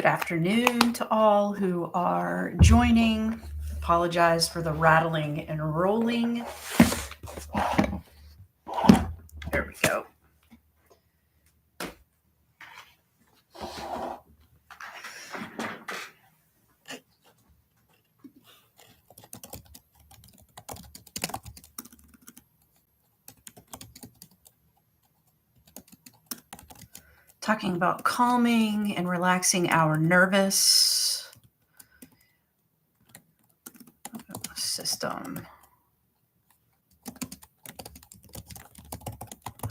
Good afternoon to all who are joining. Apologize for the rattling and rolling. There we go. Talking about calming and relaxing our nervous system.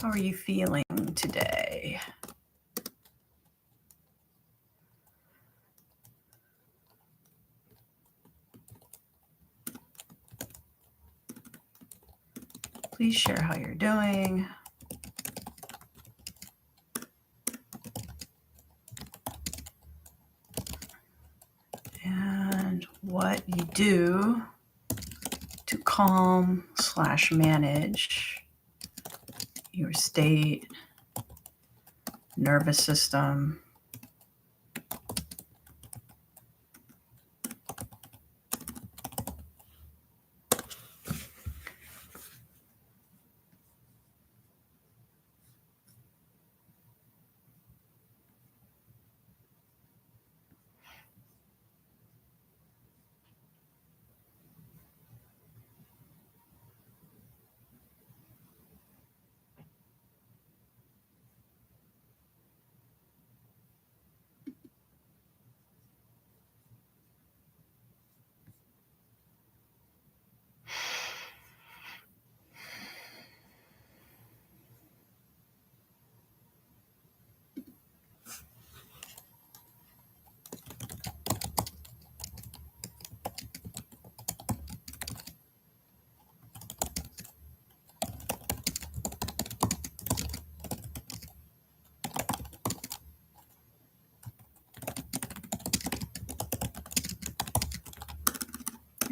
How are you feeling today? Please share how you're doing. And what you do to calm/manage your state, nervous system.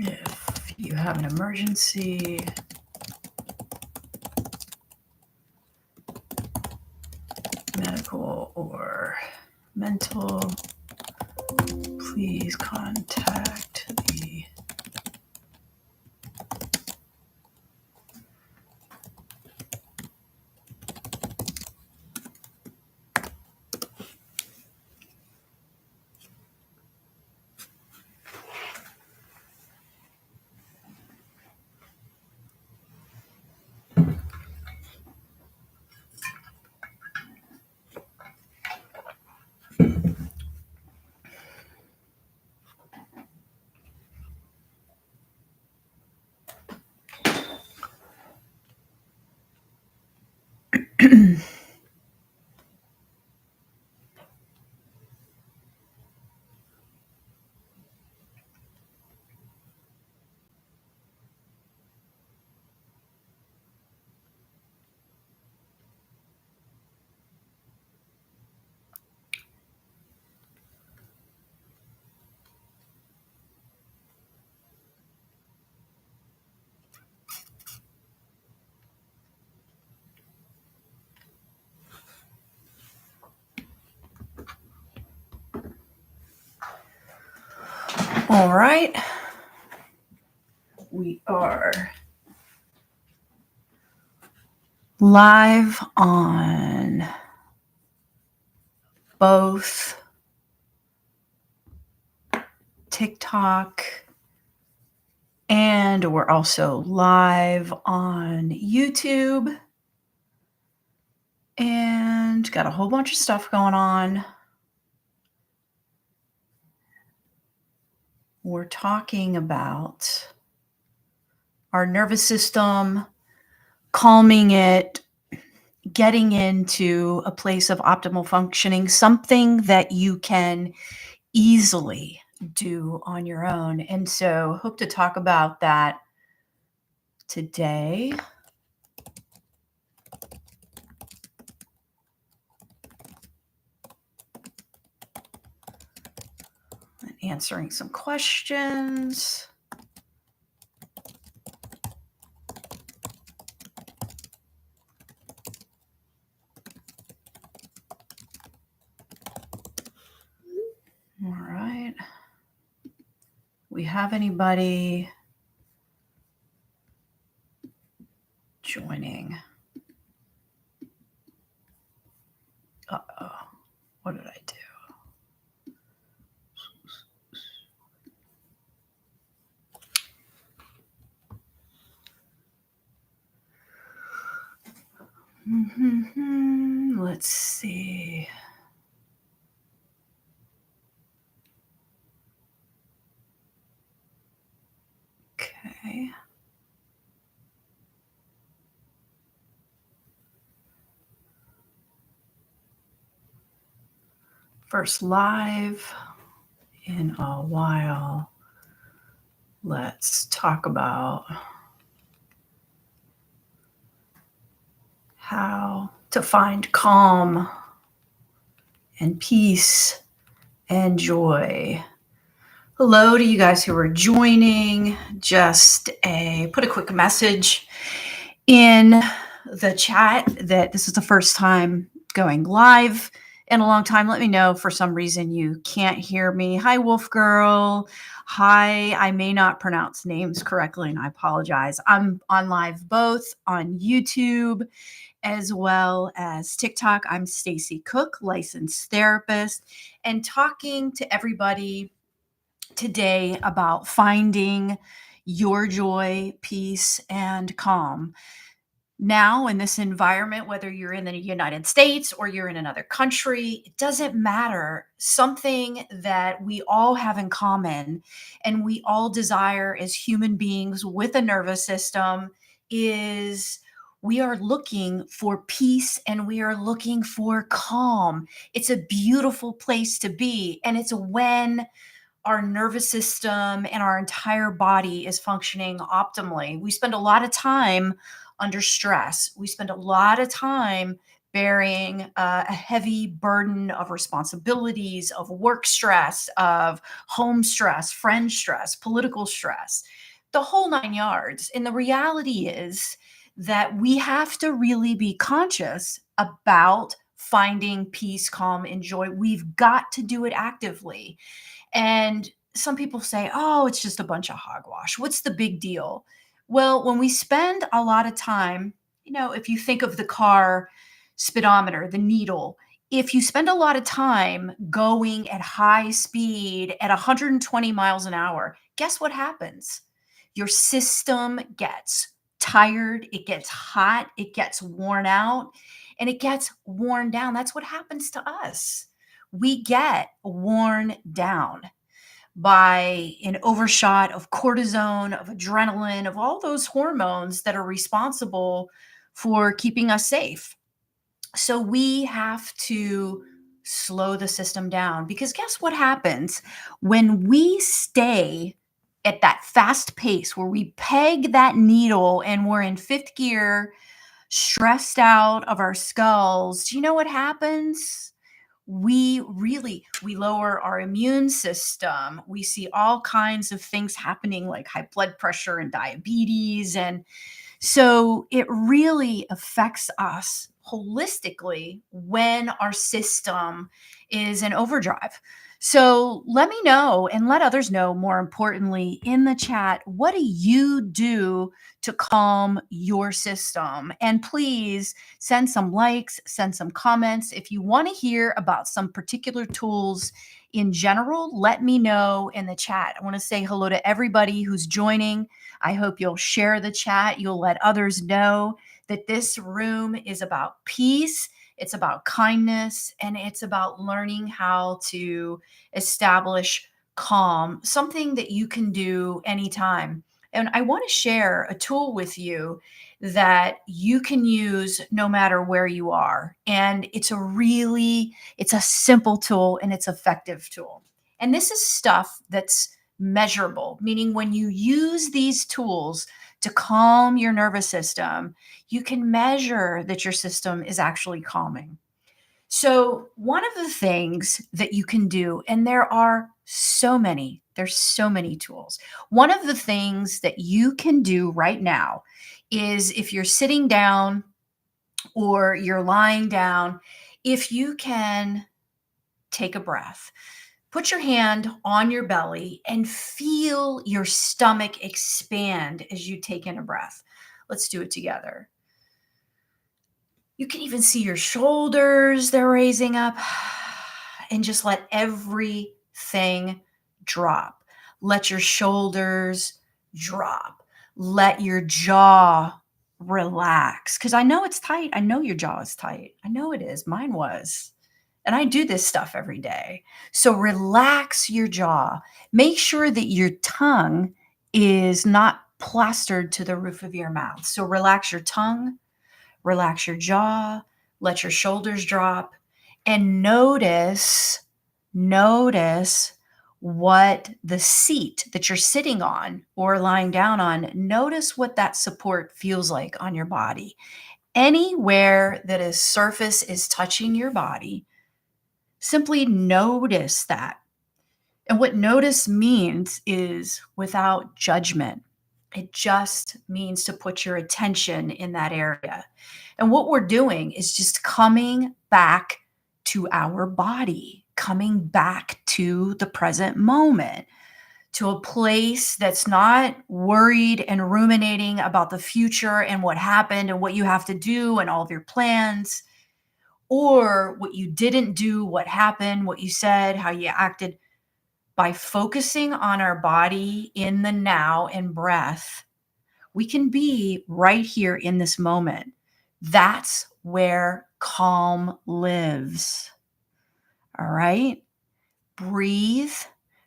If you have an emergency, medical or mental, please contact the All right. We are live on both TikTok and we're also live on YouTube and got a whole bunch of stuff going on. We're talking about our nervous system, calming it, getting into a place of optimal functioning, something that you can easily do on your own. And so hope to talk about that today. And answering some questions. we have anybody joining? Uh-oh. What did I do? Let's see. Okay. First live in a while. Let's talk about how to find calm and peace and joy. Hello to you guys who are joining. Just put a quick message in the chat that this is the first time going live in a long time. Let me know if for some reason you can't hear me. Hi, Wolf Girl. Hi, I may not pronounce names correctly, and I apologize. I'm on live both on YouTube as well as TikTok. I'm Stacy Cook, licensed therapist, and talking to everybody today about finding your joy, peace, and calm. Now, in this environment, whether you're in the United States or you're in another country, it doesn't matter. Something that we all have in common and we all desire as human beings with a nervous system is we are looking for peace and we are looking for calm. It's a beautiful place to be. And it's when our nervous system and our entire body is functioning optimally. We spend a lot of time under stress. We spend a lot of time bearing a heavy burden of responsibilities, of work stress, of home stress, friend stress, political stress, the whole nine yards. And the reality is that we have to really be conscious about finding peace, calm, and joy. We've got to do it actively. And some people say, oh, it's just a bunch of hogwash. What's the big deal? Well, when we spend a lot of time, if you think of the car speedometer, the needle, if you spend a lot of time going at high speed at 120 miles an hour, guess what happens? Your system gets tired, it gets hot, it gets worn out, and it gets worn down. That's what happens to us. We get worn down by an overshot of cortisone, of adrenaline, of all those hormones that are responsible for keeping us safe. So we have to slow the system down because guess what happens when we stay at that fast pace where we peg that needle and we're in fifth gear, stressed out of our skulls? Do you know what happens? We lower our immune system. We see all kinds of things happening like high blood pressure and diabetes. And so it really affects us holistically when our system is in overdrive. So let me know and let others know, more importantly, in the chat, what do you do to calm your system? And please send some likes, send some comments. If you want to hear about some particular tools in general, let me know in the chat. I want to say hello to everybody who's joining. I hope you'll share the chat. You'll let others know that this room is about peace, it's about kindness, and it's about learning how to establish calm, something that you can do anytime. And I want to share a tool with you that you can use no matter where you are. And it's a simple tool and it's effective tool. And this is stuff that's measurable, meaning when you use these tools to calm your nervous system, you can measure that your system is actually calming. So, one of the things that you can do, and there's so many tools. One of the things that you can do right now is if you're sitting down or you're lying down, if you can take a breath. Put your hand on your belly and feel your stomach expand as you take in a breath. Let's do it together. You can even see your shoulders, they're raising up, and just let everything drop. Let your shoulders drop. Let your jaw relax. Because I know it's tight. I know your jaw is tight. I know it is. Mine was. And I do this stuff every day. So relax your jaw. Make sure that your tongue is not plastered to the roof of your mouth. So relax your tongue, relax your jaw, let your shoulders drop, and notice what the seat that you're sitting on or lying down on, notice what that support feels like on your body. Anywhere that a surface is touching your body, simply notice that. And what notice means is without judgment. It just means to put your attention in that area. And what we're doing is just coming back to our body, coming back to the present moment, to a place that's not worried and ruminating about the future and what happened and what you have to do and all of your plans, or what you didn't do, what happened, what you said, how you acted. By focusing on our body in the now and breath, we can be right here in this moment. That's where calm lives. All right? Breathe,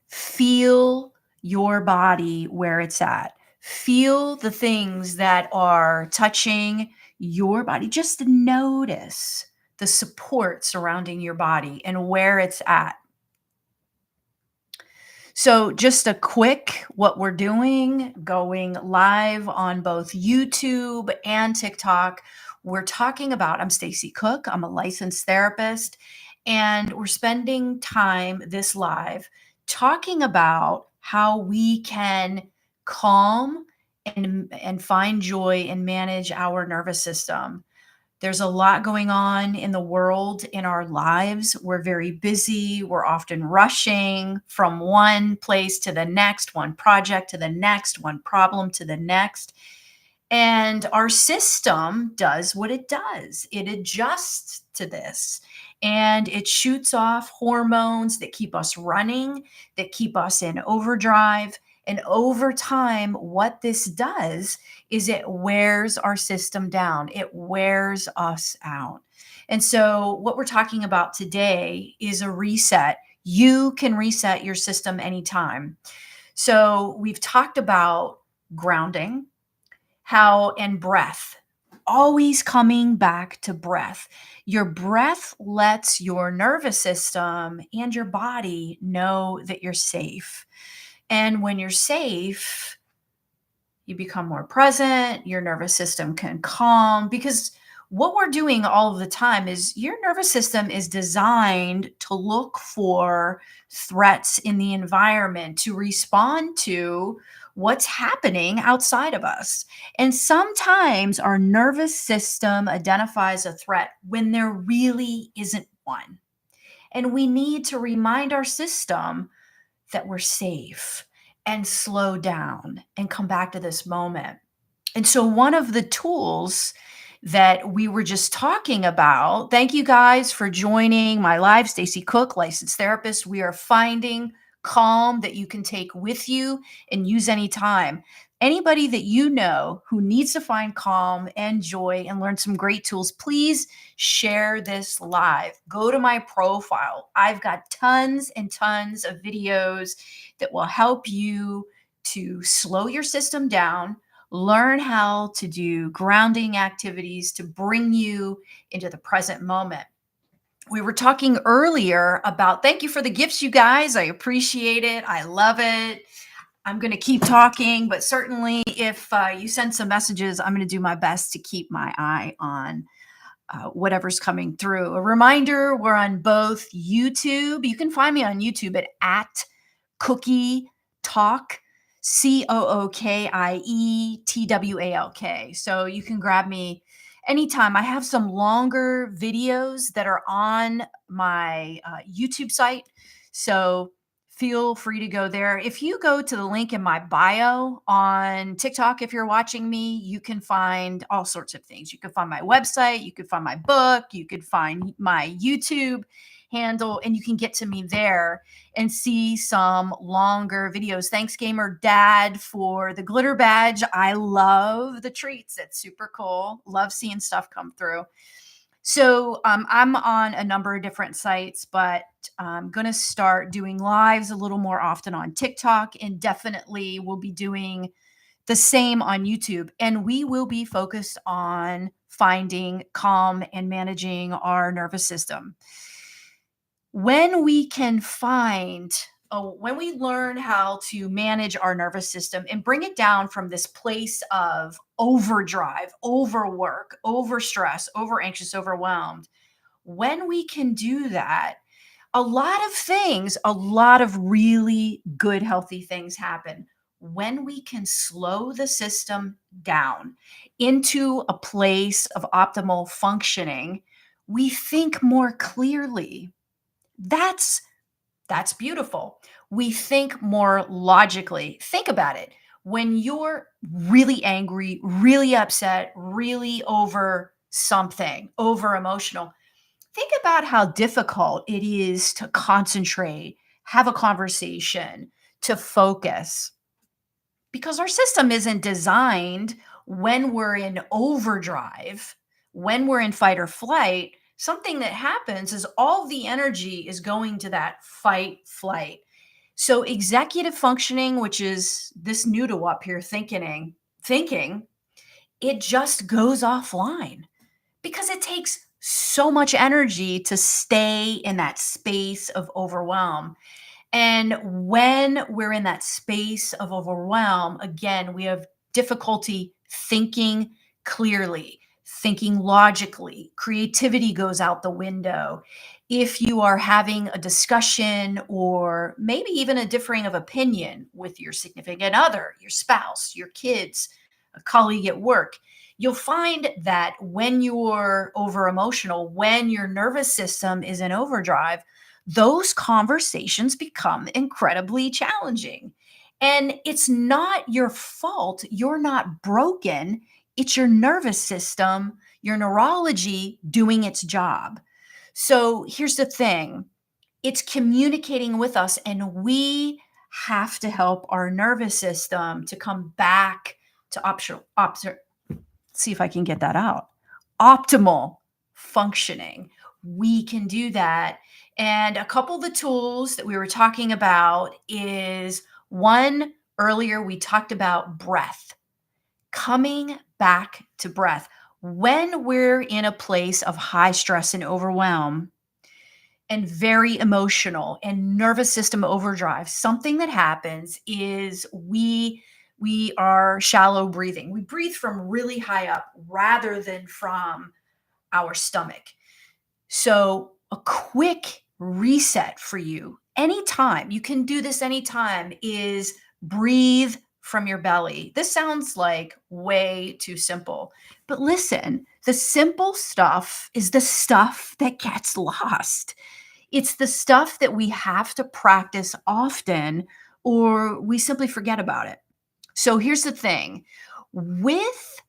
feel your body where it's at. Feel the things that are touching your body. Just notice the support surrounding your body and where it's at. So, just a quick what we're doing, going live on both YouTube and TikTok. We're talking about, I'm Stacy Cook, I'm a licensed therapist, and we're spending time this live talking about how we can calm and find joy and manage our nervous system. There's a lot going on in the world, in our lives. We're very busy. We're often rushing from one place to the next, one project to the next, one problem to the next. And our system does what it does. It adjusts to this and it shoots off hormones that keep us running, that keep us in overdrive. And over time, what this does is it wears our system down, it wears us out. And so, what we're talking about today is a reset. You can reset your system anytime. So, we've talked about grounding, how, and breath, always coming back to breath. Your breath lets your nervous system and your body know that you're safe. And when you're safe, you become more present, your nervous system can calm, because what we're doing all of the time is your nervous system is designed to look for threats in the environment, to respond to what's happening outside of us. And sometimes our nervous system identifies a threat when there really isn't one. And we need to remind our system that we're safe and slow down and come back to this moment. And so, one of the tools that we were just talking about, thank you guys for joining my live, Stacy Cook, licensed therapist. We are finding calm that you can take with you and use anytime. Anybody that you know who needs to find calm and joy and learn some great tools, please share this live. Go to my profile. I've got tons and tons of videos that will help you to slow your system down, learn how to do grounding activities to bring you into the present moment. We were talking earlier about, thank you for the gifts, you guys. I appreciate it. I love it. I'm going to keep talking, but certainly if you send some messages, I'm going to do my best to keep my eye on whatever's coming through. A reminder, we're on both YouTube. You can find me on YouTube at Cookie Talk, COOKIETWALK. So you can grab me anytime. I have some longer videos that are on my YouTube site. So feel free to go there. If you go to the link in my bio on TikTok, if you're watching me, you can find all sorts of things. You can find my website, you can find my book, you could find my YouTube handle, and you can get to me there and see some longer videos. Thanks, Gamer Dad, for the glitter badge. I love the treats. It's super cool. Love seeing stuff come through. So I'm on a number of different sites, but I'm going to start doing lives a little more often on TikTok, and definitely will be doing the same on YouTube. And we will be focused on finding calm and managing our nervous system. When we can find, when we learn how to manage our nervous system and bring it down from this place of overdrive, overwork, overstress, over anxious, overwhelmed, when we can do that, a lot of things, a lot of really good, healthy things happen. When we can slow the system down into a place of optimal functioning, we think more clearly. That's that's beautiful. We think more logically. Think about it. When you're really angry, really upset, really over something, over emotional, think about how difficult it is to concentrate, have a conversation, to focus, because our system isn't designed when we're in overdrive, when we're in fight or flight. Something that happens is all the energy is going to that fight flight. So executive functioning, which is this noodle up here thinking, it just goes offline because it takes so much energy to stay in that space of overwhelm. And when we're in that space of overwhelm, again, we have difficulty thinking clearly, thinking logically. Creativity goes out the window. If you are having a discussion or maybe even a differing of opinion with your significant other, your spouse, your kids, a colleague at work, you'll find that when you're over emotional, when your nervous system is in overdrive, those conversations become incredibly challenging. And it's not your fault. You're not broken. It's your nervous system, your neurology doing its job. So here's the thing, it's communicating with us, and we have to help our nervous system to come back to see if I can get that out. Optimal functioning. We can do that. And a couple of the tools that we were talking about is one, earlier we talked about breath, coming back to breath. When we're in a place of high stress and overwhelm and very emotional and nervous system overdrive, something that happens is we are shallow breathing. We breathe from really high up rather than from our stomach. So, a quick reset for you anytime, you can do this anytime, is breathe from your belly. This sounds like way too simple, but listen, the simple stuff is the stuff that gets lost. It's the stuff that we have to practice often or we simply forget about it. So here's the thing with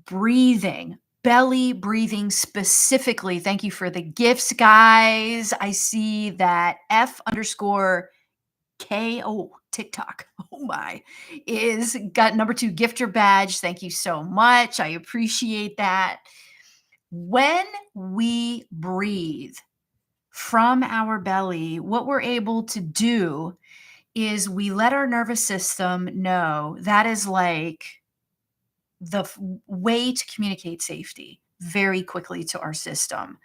breathing, belly breathing specifically. Thank you for the gifts, guys. I see that F underscore KO TikTok. Oh my, is got number 2 gifter badge. Thank you so much. I appreciate that. When we breathe from our belly, what we're able to do is we let our nervous system know that is like the way to communicate safety very quickly to our system.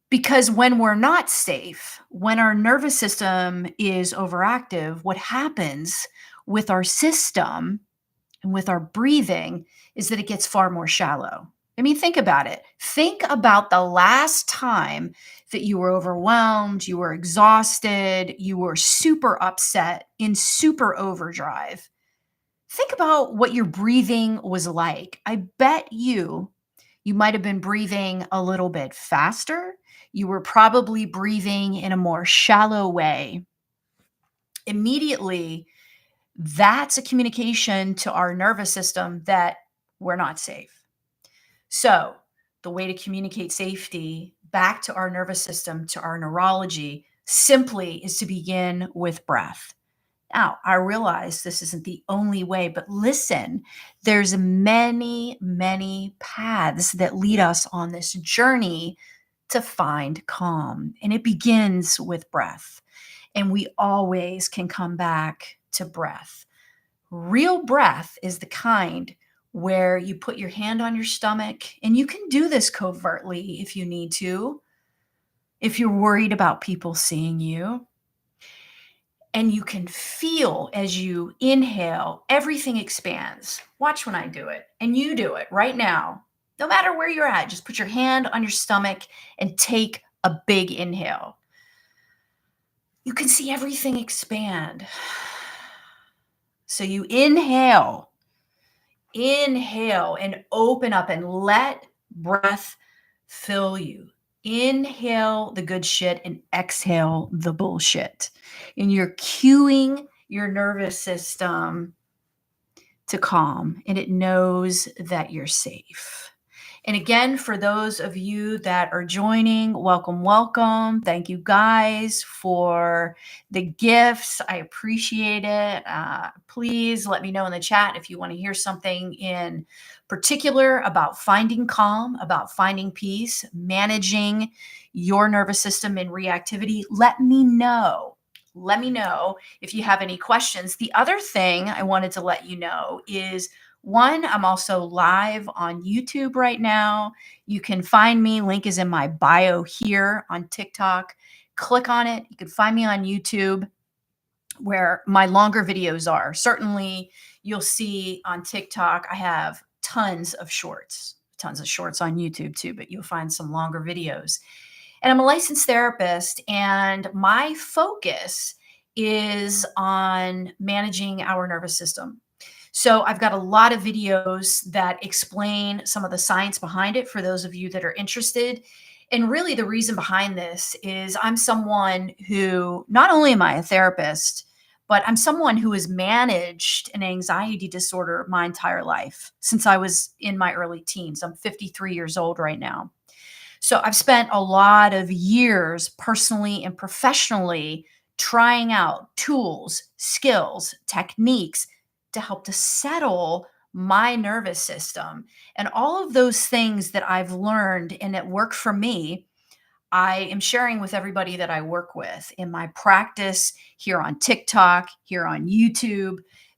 Because when we're not safe, when our nervous system is overactive, what happens with our system and with our breathing is that it gets far more shallow. I mean, think about it. Think about the last time that you were overwhelmed, you were exhausted, you were super upset, in super overdrive. Think about what your breathing was like. I bet you You might have been breathing a little bit faster. You were probably breathing in a more shallow way. Immediately, that's a communication to our nervous system that we're not safe. So, the way to communicate safety back to our nervous system, to our neurology, simply is to begin with breath. Now, I realize this isn't the only way, but listen, there's many, many paths that lead us on this journey to find calm. And it begins with breath. And we always can come back to breath. Real breath is the kind where you put your hand on your stomach, and you can do this covertly if you need to, if you're worried about people seeing you. And you can feel as you inhale, everything expands. Watch when I do it, and you do it right now. No matter where you're at, just put your hand on your stomach and take a big inhale. You can see everything expand. So you inhale and open up and let breath fill you. Inhale the good shit and exhale the bullshit. And you're cueing your nervous system to calm, and it knows that you're safe. And again, for those of you that are joining, welcome, welcome. Thank you guys for the gifts. I appreciate it. Please let me know in the chat if you want to hear something in particular about finding calm, about finding peace, managing your nervous system in reactivity. Let me know. Let me know if you have any questions. The other thing I wanted to let you know is one, I'm also live on YouTube right now. You can find me. Link is in my bio here on TikTok. Click on it. You can find me on YouTube where my longer videos are. Certainly, you'll see on TikTok, I have tons of shorts on YouTube too, but you'll find some longer videos. And I'm a licensed therapist, and my focus is on managing our nervous system. So I've got a lot of videos that explain some of the science behind it for those of you that are interested. And really, the reason behind this is I'm someone who not only am I a therapist, but I'm someone who has managed an anxiety disorder my entire life since I was in my early teens. I'm 53 years old right now. So I've spent a lot of years personally and professionally trying out tools, skills, techniques to help to settle my nervous system. And all of those things that I've learned and that work for me, I am sharing with everybody that I work with in my practice here on TikTok, here on YouTube,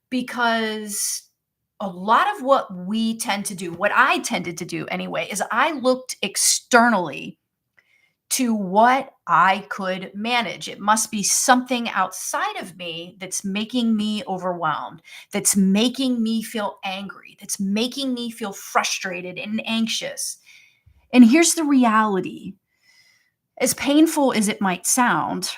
because a lot of what we tend to do, what I tended to do anyway, is I looked externally to what I could manage. It must be something outside of me that's making me overwhelmed, that's making me feel angry, that's making me feel frustrated and anxious. And here's the reality. As painful as it might sound,